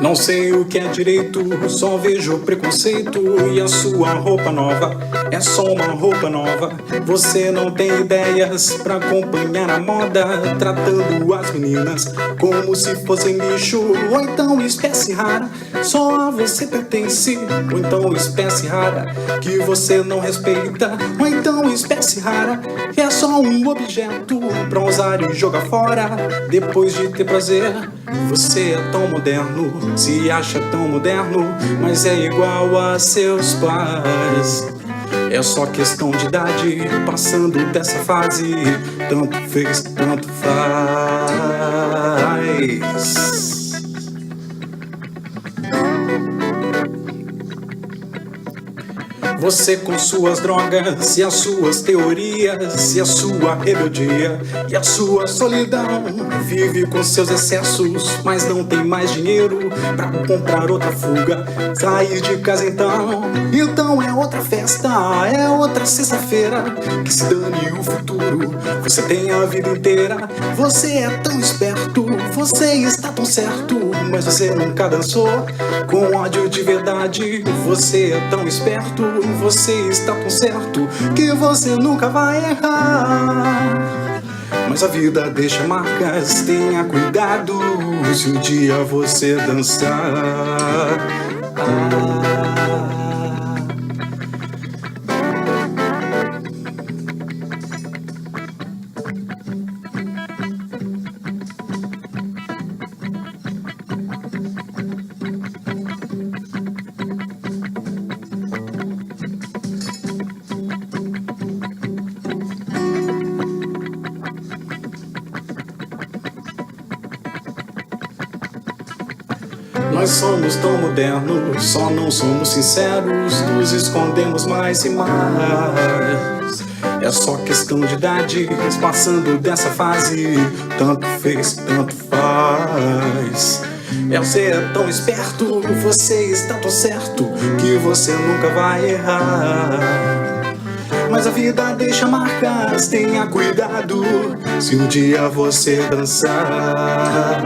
Não sei o que é direito, só vejo preconceito. E a sua roupa nova é só uma roupa nova. Você não tem ideias pra acompanhar a moda, tratando as meninas como se fossem lixo. Ou então espécie rara, só a você pertence. Ou então espécie rara, que você não respeita. Ou então espécie rara, que é só um objeto pra usar e jogar fora depois de ter prazer. Você é tão moderno, se acha tão moderno, mas é igual a seus pais. É só questão de idade, passando dessa fase. Tanto fez, tanto faz. Você com suas drogas e as suas teorias e a sua rebeldia e a sua solidão, vive com seus excessos, mas não tem mais dinheiro pra comprar outra fuga, sair de casa então é outra festa, é outra sexta-feira, que se dane o futuro, você tem a vida inteira. Você é tão esperto, você está tão certo, mas você nunca dançou com ódio de verdade. Você é tão esperto, você está tão certo, que você nunca vai errar. Mas a vida deixa marcas, tenha cuidado se um dia você dançar. Nós somos tão modernos, só não somos sinceros, nos escondemos mais e mais. É só questão de idade, passando dessa fase. Tanto fez, tanto faz. Você é tão esperto, você está tão certo, que você nunca vai errar. Mas a vida deixa marcas, tenha cuidado se um dia você dançar.